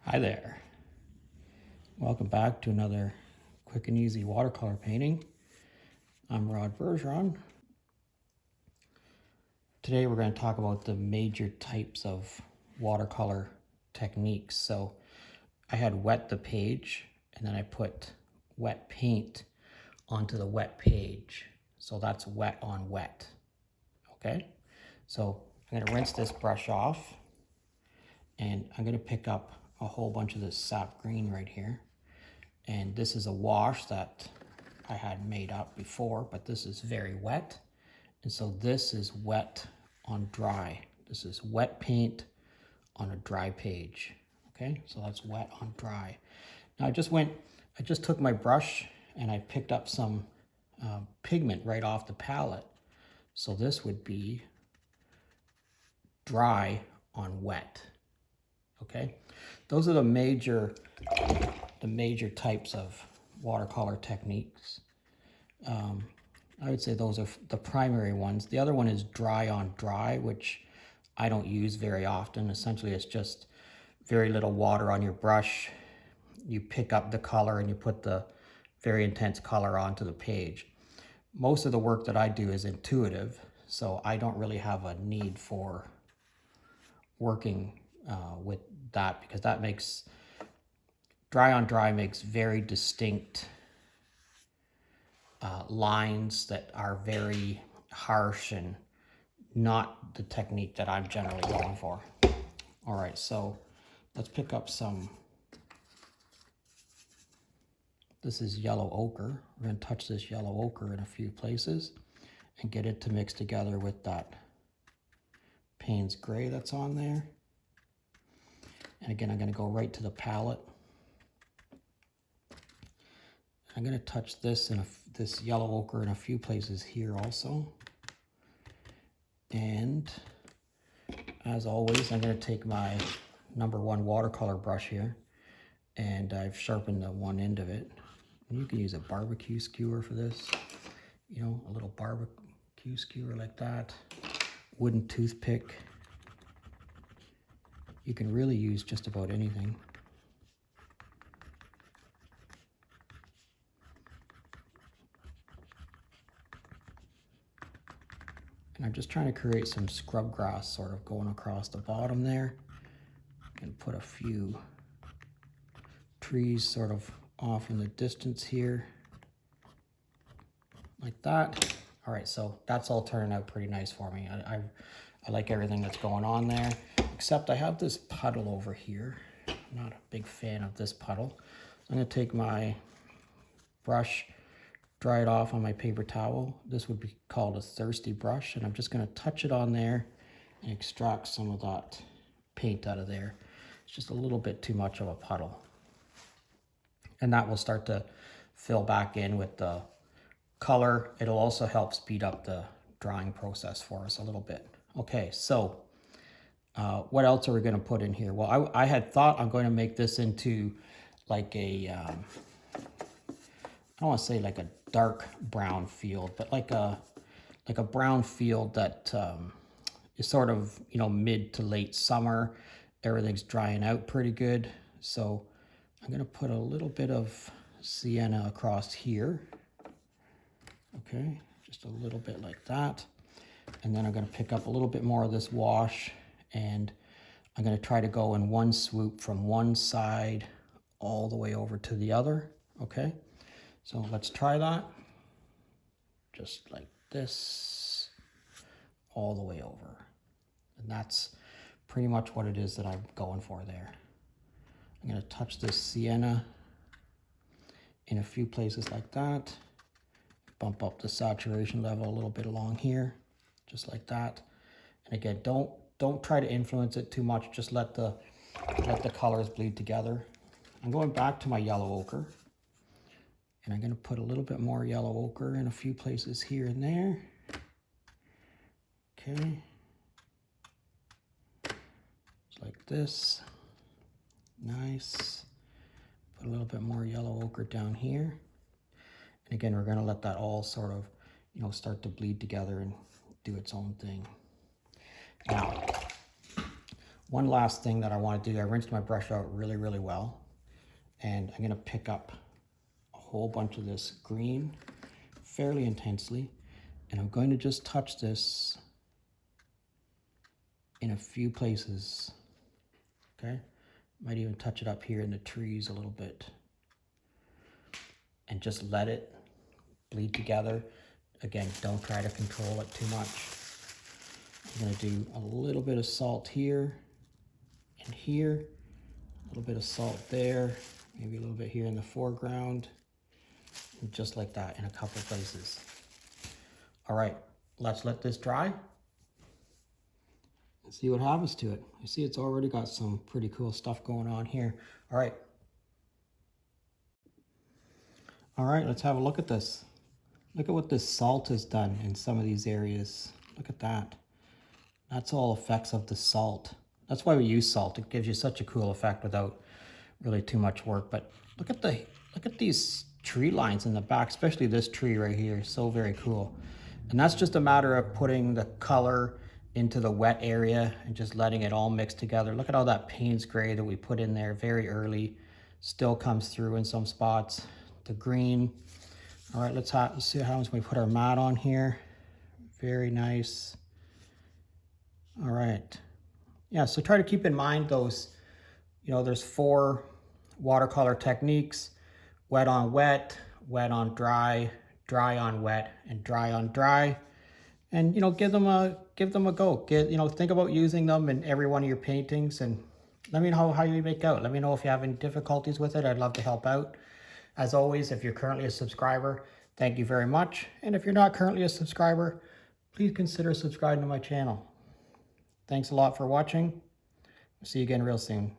Hi there. Welcome back to another quick and easy watercolor painting. I'm Rod Bergeron. Today we're going to talk about the major types of watercolor techniques. So I had wet the page and then I put wet paint onto the wet page. So that's wet on wet. Okay, so I'm going to rinse this brush off and I'm going to pick up a whole bunch of this sap green right here. And this is a wash that I had made up before, but this is very wet. And so this is wet on dry. This is wet paint on a dry page. Okay, so that's wet on dry. Now I just took my brush and I picked up some pigment right off the palette. So this would be dry on wet. Okay, those are the major types of watercolor techniques. I would say those are the primary ones. The other one is dry on dry, which I don't use very often. Essentially, it's just very little water on your brush. You pick up the color and you put the very intense color onto the page. Most of the work that I do is intuitive, so I don't really have a need for working with that, because that makes dry on dry makes very distinct lines that are very harsh and not the technique that I'm generally going for. All right, so let's pick up some. This is yellow ochre. We're going to touch this yellow ochre in a few places and get it to mix together with that Payne's gray that's on there. And again, I'm going to go right to the palette. I'm going to touch this this yellow ochre in a few places here also. And as always, I'm going to take my #1 watercolor brush here, and I've sharpened the one end of it. And you can use a barbecue skewer for this, you know, a little barbecue skewer like that. Wooden toothpick. You can really use just about anything. And I'm just trying to create some scrub grass sort of going across the bottom there. And put a few trees sort of off in the distance here. Like that. All right, so that's all turning out pretty nice for me. I like everything that's going on there, except I have this puddle over here. I'm not a big fan of this puddle. I'm gonna take my brush, dry it off on my paper towel. This would be called a thirsty brush, and I'm just gonna touch it on there and extract some of that paint out of there. It's just a little bit too much of a puddle. And that will start to fill back in with the color. It'll also help speed up the drying process for us a little bit. Okay, so what else are we going to put in here? Well, I had thought I'm going to make this into like a, I don't want to say like a dark brown field, but like a brown field that is sort of, you know, mid to late summer. Everything's drying out pretty good. So I'm going to put a little bit of sienna across here. Okay, just a little bit like that. And then I'm going to pick up a little bit more of this wash, and I'm going to try to go in one swoop from one side all the way over to the other. Okay, so let's try that. Just like this, all the way over. And that's pretty much what it is that I'm going for there. I'm going to touch this sienna in a few places like that. Bump up the saturation level a little bit along here, just like that. And again, don't try to influence it too much. Just let the colors bleed together. I'm going back to my yellow ochre, and I'm going to put a little bit more yellow ochre in a few places here and there. Okay, just like this. Nice. Put a little bit more yellow ochre down here. And again, we're going to let that all sort of, you know, start to bleed together and do its own thing. Now, One last thing that I want to do, I rinsed my brush out really, really well. And I'm going to pick up a whole bunch of this green fairly intensely. And I'm going to just touch this in a few places. Okay? Might even touch it up here in the trees a little bit. And just let it bleed together. Again, don't try to control it too much. I'm going to do a little bit of salt here and here, a little bit of salt there, maybe a little bit here in the foreground, and just like that in a couple places. All right, let's let this dry and see what happens to it. You see it's already got some pretty cool stuff going on here. All right, let's have a look at this. Look at what this salt has done in some of these areas. Look at that. That's all effects of the salt. That's why we use salt. It gives you such a cool effect without really too much work. But look at these tree lines in the back, especially this tree right here. So very cool. And that's just a matter of putting the color into the wet area and just letting it all mix together. Look at all that Payne's gray that we put in there very early. Still comes through in some spots. The green. All right, let's see what happens when we put our mat on here. Very nice. All right. Yeah, so try to keep in mind those, there's 4 watercolor techniques: wet on wet, wet on dry, dry on wet, and dry on dry. And, give them a go. Think about using them in every one of your paintings and let me know how you make out. Let me know if you have any difficulties with it. I'd love to help out. As always, if you're currently a subscriber, thank you very much. And if you're not currently a subscriber, please consider subscribing to my channel. Thanks a lot for watching. See you again real soon.